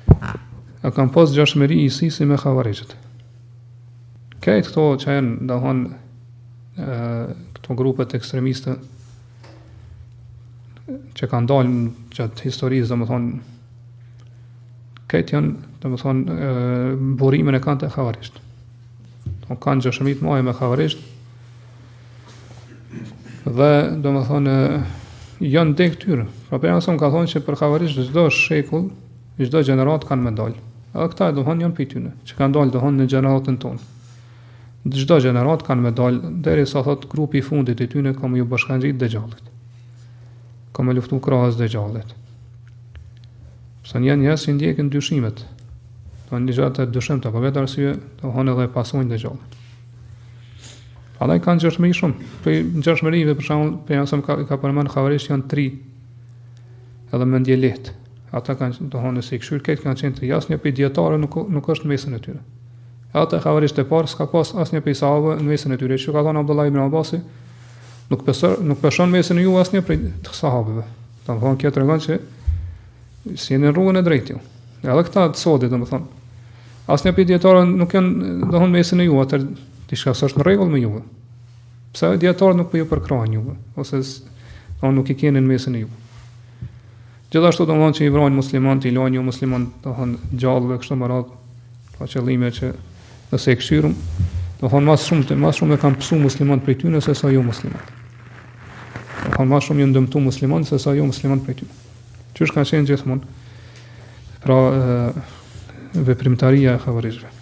e kanë pas gjashmëri i si me Khawarijët. Këtë këto që janë, këto grupet ekstremiste që kanë dalë gjatë historisë, këtë janë, burimin e kanë të Khawarijët. Kanë gjashmëri të mëdha me Khawarijët dhe janë dek tyre. Pra pejgamberi ka thonë që për Khawarijët çdo shekull, çdo gjenerat kanë me dalë. Edhe këta janë për tyre, që kanë dalë në gjeneratën tonë. Çdo gjenerat kanë me dalë derisa thot grupi i fundit i tyre ka më ju bashkangjit Dejxhallit. Ka me luftu krahas Dejxhallit. Pse janë njerëz që ndjekin dyshimet. Një gjatë të dyshim të vetë arsye, edhe pasojnë Dejxhallit. Andaj kanë gjashmëri shumë. Për gjashmërive për shembull, pejgamberi ka përmend Khawarijët janë 3. Edhe mendje lehtë. Ata kanë se këshir këtë kanë qenë 3. Asnjë prej dietarëve nuk është në mesin e tyre. Ata Khawarijët e parë s'ka pas asnjë prej sahabëve në mesin e tyre. Që ka thënë Abdullah ibn Abbasi, nuk peshon mesin e ju asnjë prej sahabëve. Domethënë kjo tregon se si në rrugën e drejtë. Edhe këta të sodit asnjë prej dietarëve nuk janë mesin e ju, atë diçka s'është në rregull me juve. Pse dietarët nuk po ju përkrahen juve, ose nuk i keni në mesin e juve. Gjithashtu që i vrojnë muslimanët, i lajnë ju musliman gjallëve kështu me radhë, pa qëllime që nëse e këshirëm, mas shumë e kanë pësu muslimanët prej tyre se sa jo muslimanët. Mas shumë ju ndëmtu muslimanët se sa jo muslimanët prej tyre. Qysh ka qenë gjithmonë pra veprimtaria e Khawarijëve.